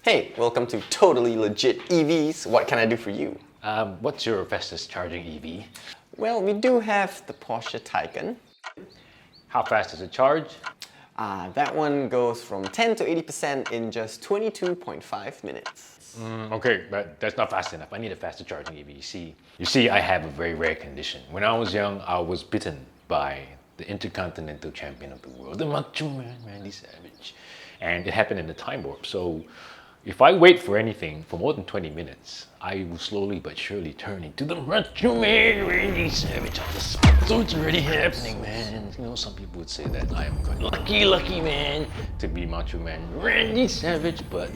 Hey, welcome to Totally Legit EVs. What can I do for you? What's your fastest charging EV? Well, we do have the Porsche Taycan. How fast does it charge? That one goes from 10 to 80% in just 22.5 minutes. Okay, but that's not fast enough. I need a faster charging EV. You see, I have a very rare condition. When I was young, I was bitten by the Intercontinental Champion of the world, the Macho Man Randy Savage. And it happened in a time warp. So if I wait for anything for more than 20 minutes, I will slowly but surely turn into the Macho Man Randy Savage on the spot. So it's already happening, man. You know, some people would say that I am quite lucky man to be Macho Man Randy Savage, but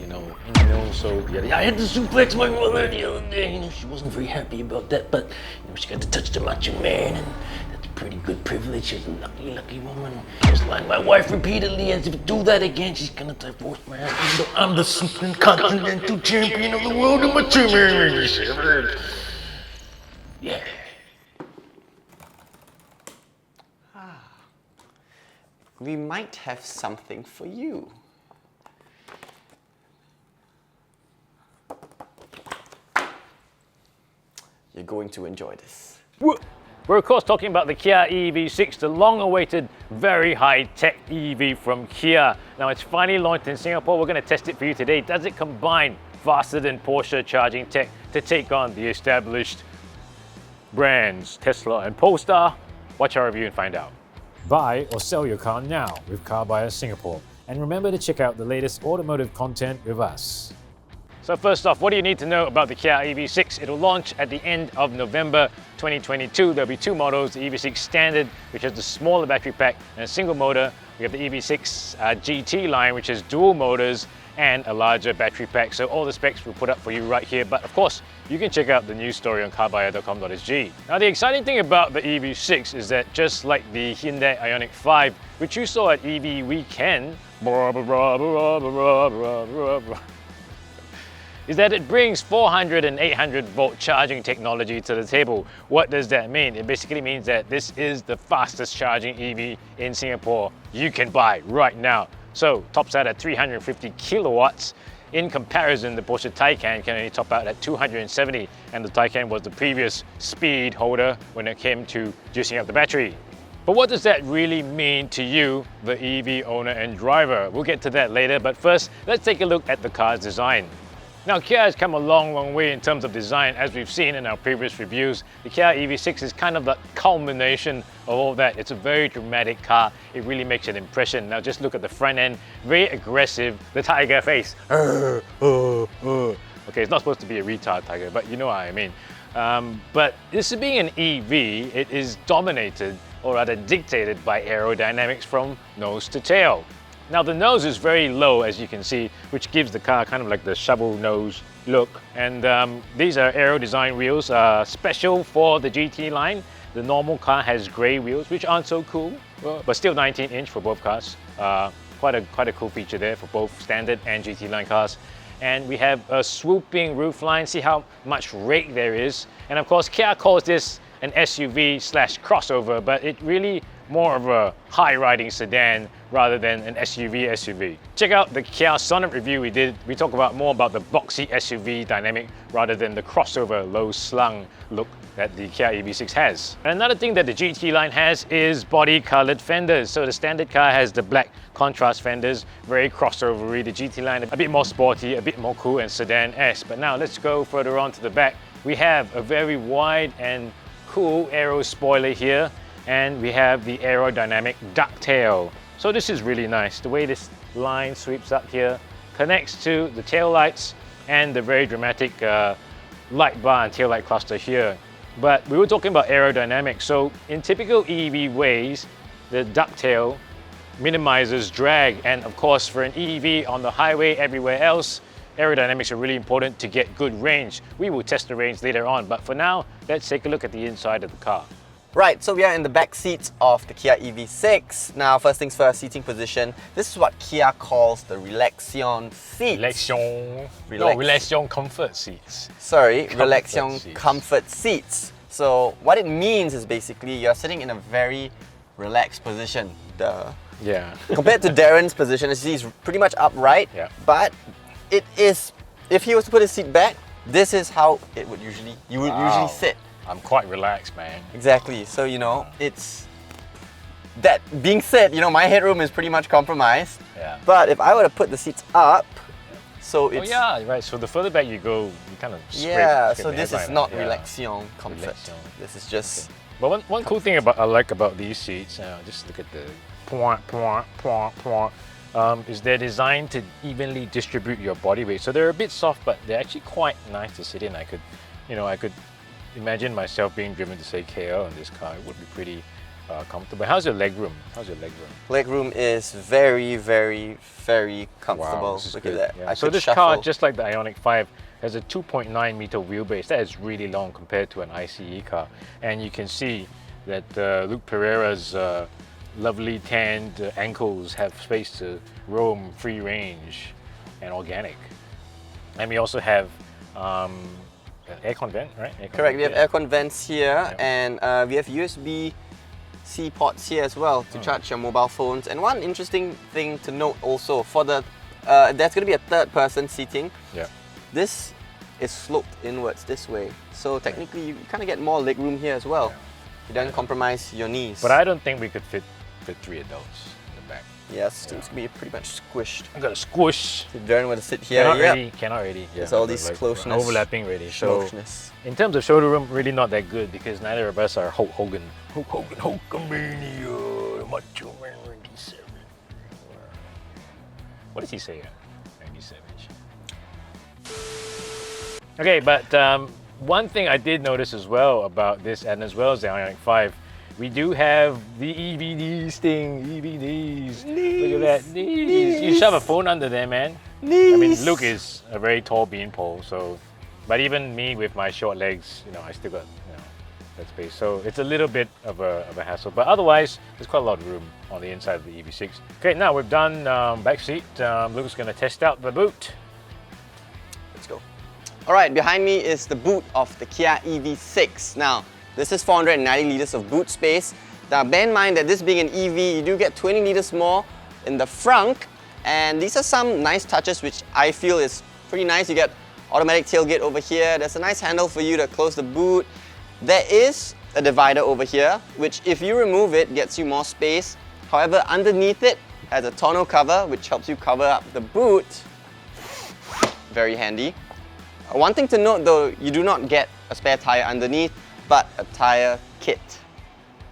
so yeah, I had to suplex my mother the other day. She wasn't very happy about that, but she got to touch the Macho Man, and that's a pretty good privilege. She's a lucky woman. Just like my wife repeatedly, and if you do that again, she's gonna divorce my husband. I'm the Intercontinental Champion of the world, the Macho Man Randy Savage. Yeah. We might have something for you. You're going to enjoy this. We're of course talking about the Kia EV6, the long-awaited, very high-tech EV from Kia. Now it's finally launched in Singapore. We're going to test it for you today. Does it combine faster than Porsche charging tech to take on the established brands Tesla and Polestar? Watch our review and find out. Buy or sell your car now with CarBuyer Singapore. And remember to check out the latest automotive content with us. So first off, what do you need to know about the Kia EV6? It'll launch at the end of November 2022. There'll be two models, the EV6 Standard, which has the smaller battery pack and a single motor. We have the EV6 GT line, which has dual motors and a larger battery pack. So all the specs we'll put up for you right here. But of course, you can check out the news story on carbuyer.com.sg. Now the exciting thing about the EV6 is that just like the Hyundai Ioniq 5, which you saw at EV Weekend, is that it brings 400 and 800 volt charging technology to the table. What does that mean? It basically means that this is the fastest charging EV in Singapore you can buy right now. So tops out at 350 kilowatts. In comparison, the Porsche Taycan can only top out at 270, and the Taycan was the previous speed holder when it came to juicing up the battery. But what does that really mean to you, the EV owner and driver? We'll get to that later, but first, let's take a look at the car's design. Now, Kia has come a long way in terms of design, as we've seen in our previous reviews. The Kia EV6 is kind of the culmination of all that. It's a very dramatic car. It really makes an impression. Now, just look at the front end, very aggressive, the tiger face. Okay, it's not supposed to be a retard tiger, but you know what I mean. But this being an EV, it is dominated, or rather dictated by aerodynamics from nose to tail. Now the nose is very low, as you can see, which gives the car kind of like the shovel nose look. And these are aero design wheels, special for the GT line. The normal car has grey wheels, which aren't so cool, but still 19-inch for both cars. Quite a cool feature there for both standard and GT line cars. And we have a swooping roofline. See how much rake there is. And of course, Kia calls this an SUV/crossover, but it really more of a high-riding sedan rather than an SUV. Check out the Kia Sonet review we did. We talk more about the boxy SUV dynamic rather than the crossover low-slung look that the Kia EV6 has. And another thing that the GT line has is body-colored fenders. So the standard car has the black contrast fenders, very crossovery. The GT line a bit more sporty, a bit more cool and sedan-esque. But now let's go further on to the back. We have a very wide and cool aero spoiler here, and we have the aerodynamic ducktail. So this is really nice. The way this line sweeps up here connects to the tail lights and the very dramatic light bar and tail light cluster here. But we were talking about aerodynamics. So in typical EV ways, the ducktail minimizes drag. And of course, for an EV on the highway everywhere else, aerodynamics are really important to get good range. We will test the range later on, but for now, let's take a look at the inside of the car. Right, so we are in the back seats of the Kia EV6. Now, first things first, seating position. This is what Kia calls the RELAXION seats. RELAXION comfort seats. Sorry, Comfort RELAXION seats. comfort seats. So what it means is basically you're sitting in a very relaxed position. Yeah. Compared to Darren's position, as you see, he's pretty much upright. Yeah. But it is, if he was to put his seat back, this is how it would usually, you would Wow. usually sit. I'm quite relaxed, man. Exactly. So, you know, it's, that being said, you know, my headroom is pretty much compromised. Yeah. But if I were to put the seats up, so it's... Oh yeah, right. So the further back you go, you kind of Yeah, scrape so the this is headline not out. Yeah. RELAXION COMFORT. RELAXION. This is just... But one cool thing I like about these seats, just look at the is they're designed to evenly distribute your body weight. So they're a bit soft, but they're actually quite nice to sit in. I could imagine myself being driven to say KL in this car. It would be pretty comfortable. How's your leg room? Legroom is very, very, very comfortable. Wow, this is Look good. at that. Yeah. I So could this shuffle. car, just like the Ioniq 5, has a 2.9 meter wheelbase. That is really long compared to an ICE car. And you can see that Luke Pereira's lovely tanned ankles have space to roam free range and organic. And we also have an aircon vent, right? Aircon Correct, we have vent. aircon vents here, Yeah. and we have USB-C ports here as well to charge your mobile phones. And one interesting thing to note also, for the there's going to be a third person seating. Yeah. This is sloped inwards this way, so technically you kind of get more leg room here as well. Yeah. You don't compromise your knees. But I don't think we could fit 3 adults in the back. Yes, it's going to be pretty much squished. I'm gonna squish. If Darren were to sit here, Cannot really. Yeah, There's all these closeness. overlapping really. So Closeness. in terms of shoulder room, really not that good because neither of us are Hulk Hogan. Hulkamania, Macho Man Randy Savage. What does he say? Randy Savage. Okay, but one thing I did notice as well about this, and as well as the Ioniq 5, we do have the EVDs thing. EVDs. Look at that. Knees. You shove a phone under there, man. I mean, Luke is a very tall beanpole, so. But even me with my short legs, you know, I still got that space. So it's a little bit of a hassle, but otherwise, there's quite a lot of room on the inside of the EV6. Okay, now we've done back seat. Luke's going to test out the boot. Let's go. All right, behind me is the boot of the Kia EV6. Now, this is 490 liters of boot space. Now, bear in mind that this being an EV, you do get 20 liters more in the frunk, and these are some nice touches which I feel is pretty nice. You get automatic tailgate over here. There's a nice handle for you to close the boot. There is a divider over here, which if you remove it, gets you more space. However, underneath it has a tonneau cover, which helps you cover up the boot. Very handy. One thing to note though, you do not get a spare tire underneath, but a tire kit.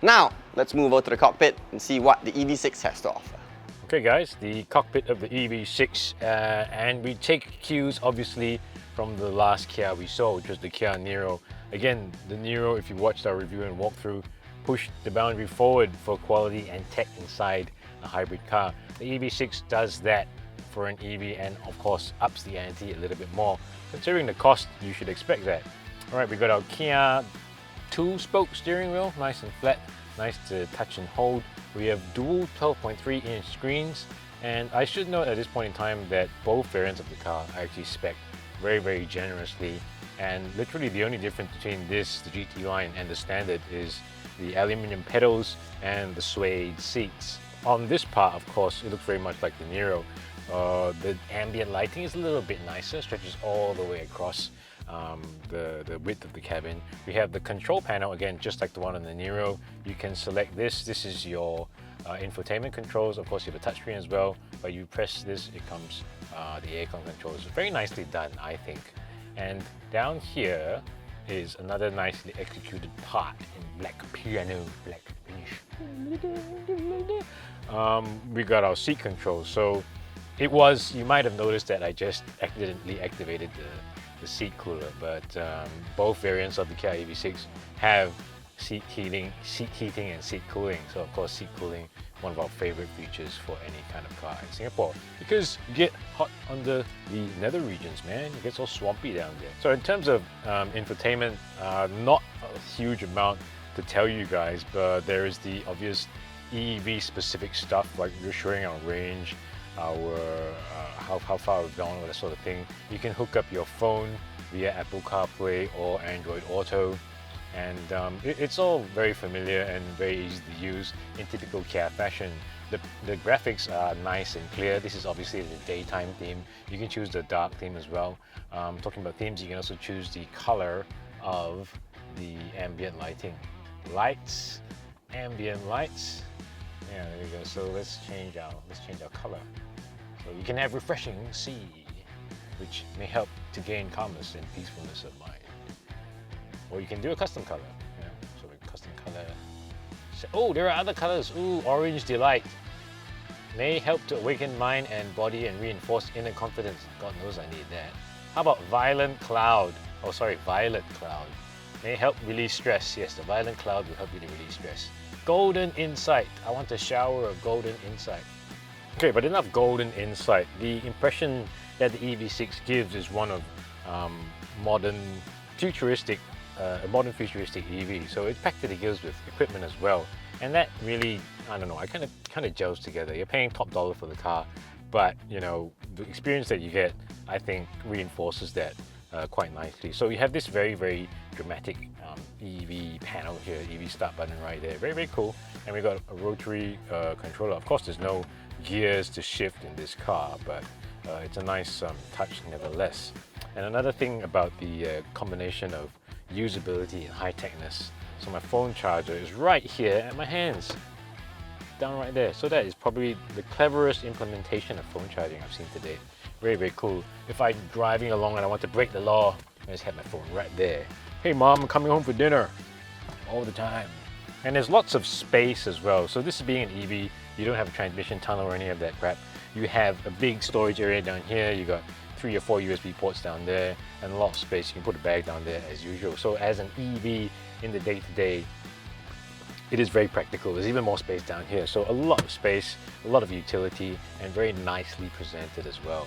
Now, let's move over to the cockpit and see what the EV6 has to offer. Okay guys, the cockpit of the EV6, and we take cues obviously from the last Kia we saw, which was the Kia Niro. Again, the Niro, if you watched our review and walkthrough, pushed the boundary forward for quality and tech inside a hybrid car. The EV6 does that for an EV and of course ups the ante a little bit more. Considering the cost, you should expect that. Alright, we got our Kia 2-spoke steering wheel, nice and flat, nice to touch and hold. We have dual 12.3-inch screens, and I should note at this point in time that both variants of the car are actually spec'd very, very generously, and literally the only difference between this, the GT line, and the standard is the aluminium pedals and the suede seats. On this part, of course, it looks very much like the Niro. The ambient lighting is a little bit nicer, stretches all the way across the width of the cabin. We have the control panel, again, just like the one on the Niro. You can select this. This is your infotainment controls. Of course, you have a touchscreen as well, but you press this, it comes the aircon controls. Very nicely done, I think. And down here is another nicely executed part in black piano, black finish. We got our seat controls. So it was, you might have noticed that I just accidentally activated the seat cooler, but both variants of the Kia EV6 have seat heating and seat cooling. So of course, seat cooling, one of our favorite features for any kind of car in Singapore, because you get hot under the nether regions, man. It gets all swampy down there. So in terms of infotainment, not a huge amount to tell you guys, but there is the obvious EV specific stuff, like we're showing our range, our how far we've gone, or that sort of thing. You can hook up your phone via Apple CarPlay or Android Auto, and it's all very familiar and very easy to use in typical Kia fashion. The graphics are nice and clear. This is obviously the daytime theme. You can choose the dark theme as well. Talking about themes, you can also choose the color of the ambient lighting. Lights, ambient lights. Yeah, there we go. So let's change our color. So you can have refreshing sea, which may help to gain calmness and peacefulness of mind. Or you can do a custom color. Yeah, so a custom color. So, oh, there are other colors. Ooh, orange delight. May help to awaken mind and body and reinforce inner confidence. God knows I need that. How about violent cloud? Oh, sorry, violet cloud. May help release stress. Yes, the violent cloud will help you to release stress. Golden insight. I want a shower of golden insight. Okay, but enough golden insight. The impression that the EV6 gives is one of modern futuristic EV. So it's packed to the gills with equipment as well, and that really, I don't know, I kind of gels together. You're paying top dollar for the car, but you know the experience that you get, I think, reinforces that quite nicely. So you have this very dramatic EV panel here, EV start button right there, very cool. And we got a rotary controller. Of course, there's no gears to shift in this car, but it's a nice touch nevertheless. And another thing about the combination of usability and high-techness, so my phone charger is right here at my hands, down right there. So that is probably the cleverest implementation of phone charging I've seen to date. Very cool. If I'm driving along and I want to break the law, I just have my phone right there. Hey mom, I'm coming home for dinner. All the time. And there's lots of space as well. So this is being an EV, you don't have a transmission tunnel or any of that crap. You have a big storage area down here. You got 3 or 4 USB ports down there and a lot of space. You can put a bag down there as usual. So as an EV in the day-to-day, it is very practical. There's even more space down here. So a lot of space, a lot of utility, and very nicely presented as well.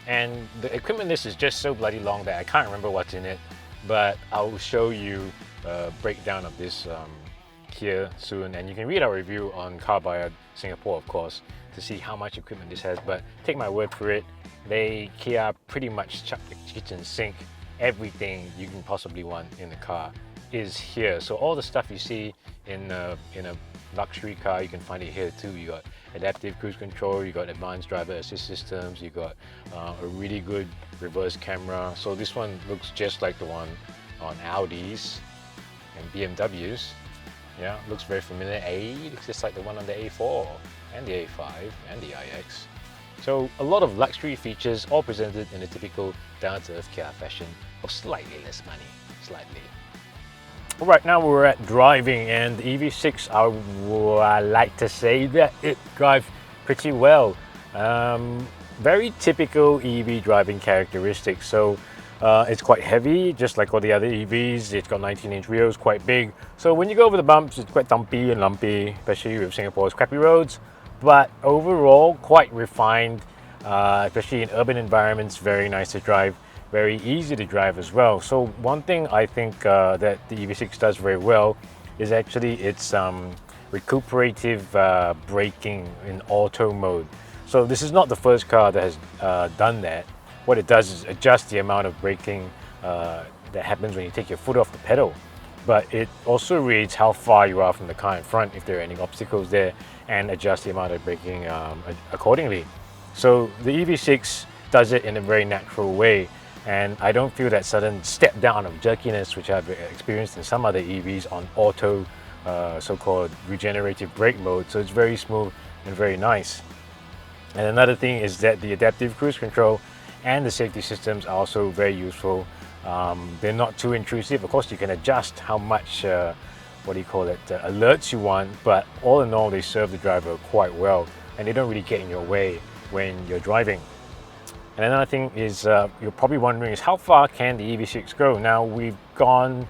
And the equipment list is just so bloody long that I can't remember what's in it, but I'll show you a breakdown of this Kia soon, and you can read our review on CarBuyer Singapore, of course, to see how much equipment this has. But take my word for it, Kia pretty much chucked the kitchen sink. Everything you can possibly want in the car is here. So all the stuff you see in a luxury car, you can find it here too. You got adaptive cruise control, you got advanced driver assist systems, you got a really good reverse camera. So this one looks just like the one on Audis and BMWs. Yeah, looks very familiar. It looks just like the one on the A4 and the A5 and the iX. So a lot of luxury features, all presented in a typical down-to-earth Kia fashion, for slightly less money, slightly. All right, now we're at driving, and the EV6, I like to say that it drives pretty well. Very typical EV driving characteristics. So it's quite heavy, just like all the other EVs. It's got 19-inch wheels, quite big. So when you go over the bumps, it's quite thumpy and lumpy, especially with Singapore's crappy roads. But overall, quite refined, especially in urban environments. Very nice to drive, very easy to drive as well. So one thing I think that the EV6 does very well is actually its recuperative braking in auto mode. So this is not the first car that has done that. What it does is adjust the amount of braking that happens when you take your foot off the pedal. But it also reads how far you are from the car in front, if there are any obstacles there, and adjust the amount of braking accordingly. So the EV6 does it in a very natural way, and I don't feel that sudden step down of jerkiness which I've experienced in some other EVs on auto so-called regenerative brake mode. So it's very smooth and very nice. And another thing is that the adaptive cruise control and the safety systems are also very useful. They're not too intrusive. Of course, you can adjust how much alerts you want, but all in all, they serve the driver quite well, and they don't really get in your way when you're driving. And another thing is, you're probably wondering, is how far can the EV6 go? Now, we've gone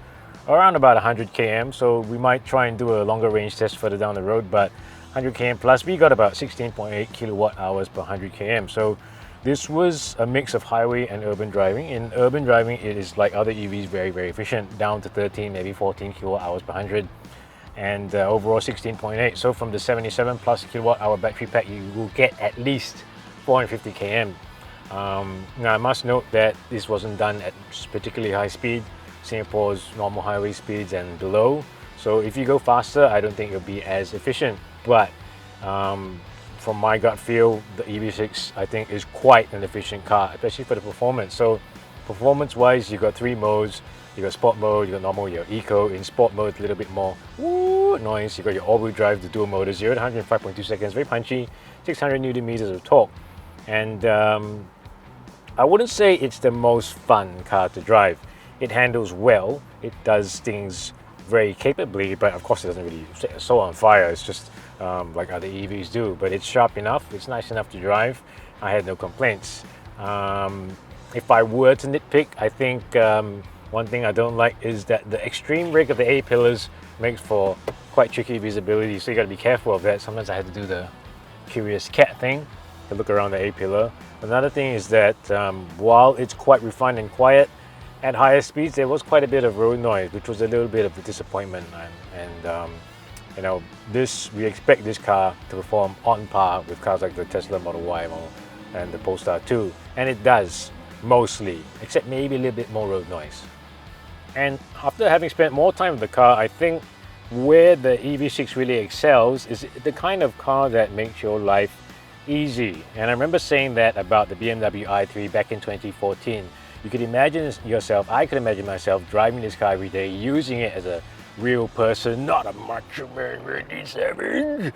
around about 100 km, so we might try and do a longer range test further down the road, but 100 km plus, we got about 16.8 kilowatt hours per 100 km. So this was a mix of highway and urban driving. In urban driving, it is like other EVs, very, very efficient, down to 13, maybe 14 kilowatt hours per 100, and overall 16.8. So from the 77 plus kilowatt hour battery pack, you will get at least 450 km. Now I must note that this wasn't done at particularly high speed, Singapore's normal highway speeds and below. So if you go faster, I don't think it'll be as efficient. But From my gut feel, the EV6 I think is quite an efficient car, especially for the performance. So performance-wise, you've got 3 modes. You got sport mode, you got normal, you got eco. In sport mode, it's a little bit more noise. You got your all-wheel drive, the dual motor, 0 to 105.2 seconds, very punchy, 600 Newton meters of torque. And I wouldn't say it's the most fun car to drive. It handles well, it does things very capably, but of course it doesn't really set so on fire. It's just like other EVs do. But it's sharp enough, it's nice enough to drive. I had no complaints. If I were to nitpick, I think one thing I don't like is that the extreme rig of the A-pillars makes for quite tricky visibility, so you got to be careful of that. Sometimes I had to do the curious cat thing to look around the A-pillar. Another thing is that while it's quite refined and quiet, at higher speeds there was quite a bit of road noise, which was a little bit of a disappointment. And you know, we expect this car to perform on par with cars like the Tesla Model Y and the Polestar 2, and it does mostly, except maybe a little bit more road noise. And after having spent more time with the car, I think where the EV6 really excels is the kind of car that makes your life easy. And I remember saying that about the BMW i3 back in 2014. You could imagine yourself, I could imagine myself driving this car every day, using it as a real person, not a Macho Man Randy Savage.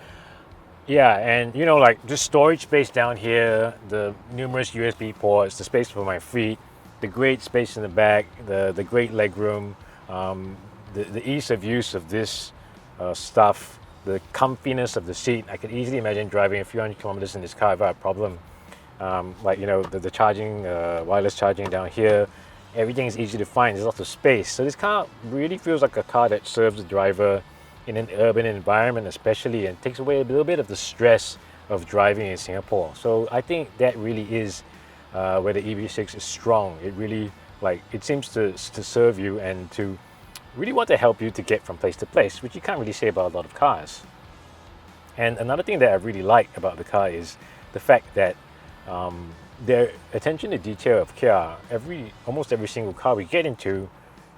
Yeah, and you know, like just storage space down here, the numerous USB ports, the space for my feet, the great space in the back, the great leg room, the ease of use of this stuff, the comfiness of the seat. I could easily imagine driving a few hundred kilometers in this car without a problem. Like, you know, the charging, wireless charging down here, everything is easy to find, there's lots of space. So this car really feels like a car that serves the driver in an urban environment especially, and takes away a little bit of the stress of driving in Singapore. So I think that really is where the EV6 is strong. It really, like, it seems to serve you and to really want to help you to get from place to place, which you can't really say about a lot of cars. And another thing that I really like about the car is the fact that their attention to detail of Kia, almost every single car we get into,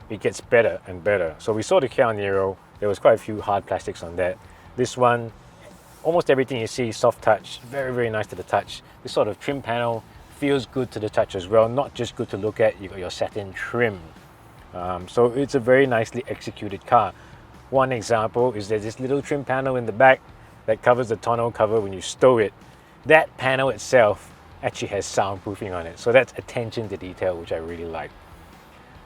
it gets better and better. So we saw the Kia Niro, there was quite a few hard plastics on that. This one, almost everything you see, soft touch, very, very nice to the touch. This sort of trim panel feels good to the touch as well, not just good to look at. You got your satin trim. So it's a very nicely executed car. One example is there's this little trim panel in the back that covers the tonneau cover when you stow it. That panel itself actually has soundproofing on it. So that's attention to detail, which I really like.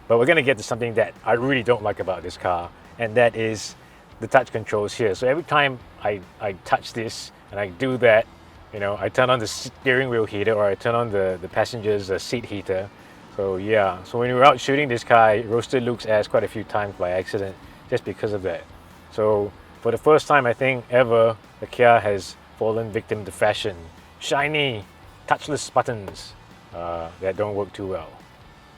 But we're gonna get to something that I really don't like about this car, and that is the touch controls here. So every time I touch this and I do that, you know, I turn on the steering wheel heater, or I turn on the passenger's seat heater. So yeah, so when we were out shooting this car, it roasted Luke's ass quite a few times by accident, just because of that. So for the first time I think ever, the Kia has fallen victim to fashion. Shiny, touchless buttons that don't work too well.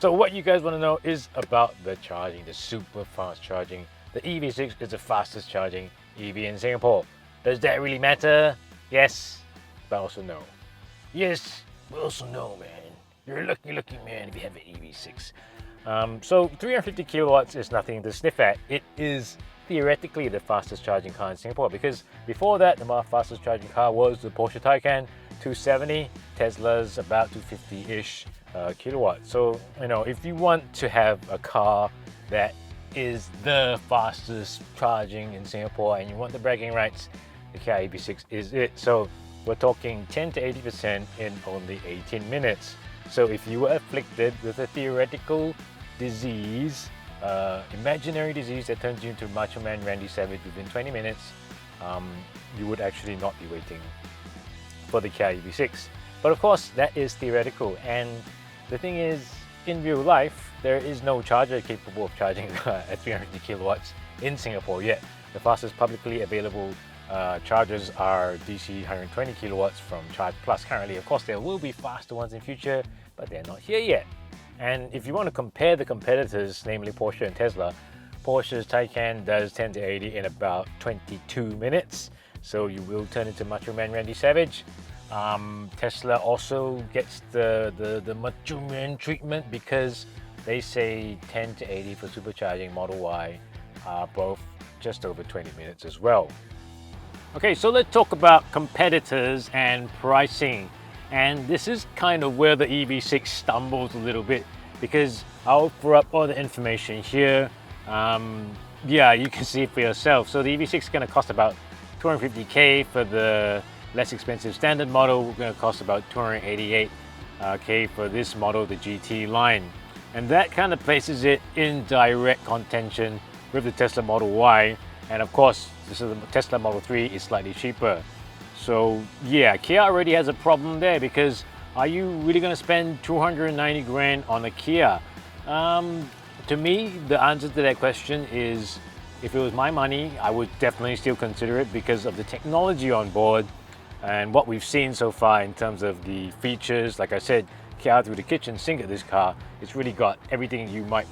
So what you guys want to know is about the charging, the super fast charging. The EV6 is the fastest charging EV in Singapore. Does that really matter? Yes, but also no. Yes, but also no, man. You're a lucky man if you have an EV6. So 350 kilowatts is nothing to sniff at. It is theoretically the fastest charging car in Singapore, because before that, the fastest charging car was the Porsche Taycan, 270, Tesla's about 250-ish kilowatts. So, you know, if you want to have a car that is the fastest charging in Singapore and you want the bragging rights, the Kia EV6 is it. So we're talking 10 to 80% in only 18 minutes. So if you were afflicted with a theoretical disease, imaginary disease that turns you into Macho Man Randy Savage within 20 minutes, you would actually not be waiting for the Kia EV6. But of course, that is theoretical, and the thing is, in real life, there is no charger capable of charging at 350 kilowatts in Singapore yet. The fastest publicly available chargers are DC 120 kilowatts from Charge Plus currently. Of course, there will be faster ones in future, but they're not here yet. And if you want to compare the competitors, namely Porsche and Tesla, Porsche's Taycan does 10 to 80 in about 22 minutes. So you will turn into Macho Man Randy Savage. Tesla also gets the Macho Man treatment, because they say 10 to 80 for supercharging Model Y are both just over 20 minutes as well. Okay, so let's talk about competitors and pricing. And this is kind of where the EV6 stumbles a little bit, because I'll throw up all the information here. Yeah, you can see it for yourself. So the EV6 is going to cost about 250K for the less expensive standard model. We're going to cost about 288K for this model, the GT line. And that kind of places it in direct contention with the Tesla Model Y. And of course, this is the Tesla Model 3 is slightly cheaper. So yeah, Kia already has a problem there, because are you really going to spend 290 grand on a Kia? To me, the answer to that question is, if it was my money, I would definitely still consider it because of the technology on board and what we've seen so far in terms of the features. Like I said, Kia through the kitchen sink of this car, it's really got everything you might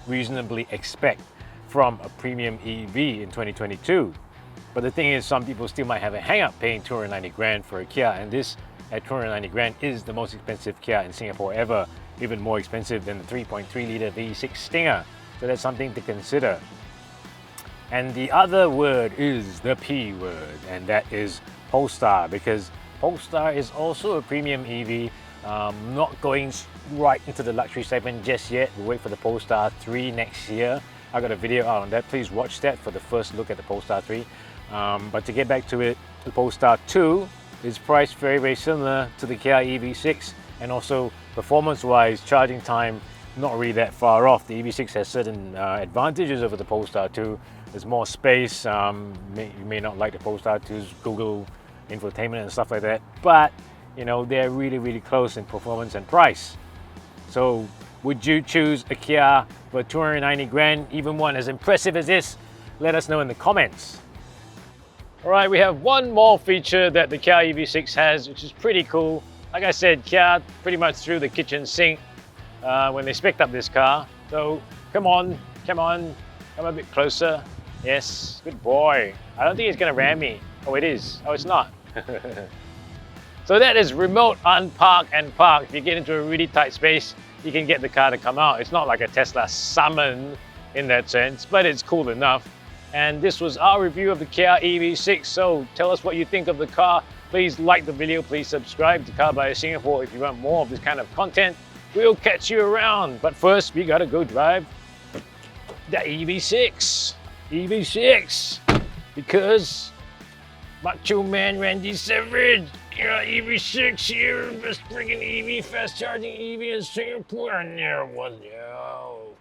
reasonably expect from a premium EV in 2022. But the thing is, some people still might have a hang-up paying 290 grand for a Kia, and this at 290 grand is the most expensive Kia in Singapore ever, even more expensive than the 3.3 litre V6 Stinger. So that's something to consider. And the other word is the P word, and that is Polestar, because Polestar is also a premium EV, not going right into the luxury segment just yet. We'll wait for the Polestar 3 next year. I got a video out on that. Please watch that for the first look at the Polestar 3. But to get back to it, the Polestar 2 is priced very, very similar to the Kia EV6, and also performance-wise, charging time, not really that far off. The EV6 has certain advantages over the Polestar 2. There's more space. You may not like the Polestar 2's Google infotainment and stuff like that, but you know, they're really, really close in performance and price. So would you choose a Kia for 290 grand, even one as impressive as this? Let us know in the comments. All right, we have one more feature that the Kia EV6 has, which is pretty cool. Like I said, Kia pretty much threw the kitchen sink when they spec'd up this car. So come on, come a bit closer. Yes, good boy. I don't think it's gonna ram me. Oh, it is. Oh, it's not. So that is remote unpark and park. If you get into a really tight space, you can get the car to come out. It's not like a Tesla Summon in that sense, but it's cool enough. And this was our review of the Kia EV6. So tell us what you think of the car. Please like the video, please subscribe to CarBuyer Singapore if you want more of this kind of content. We'll catch you around. But first, we gotta go drive the EV6. EV6, because Macho Man Randy Savage, EV6 here, best friggin' EV, fast charging EV in Singapore, and there was, yo.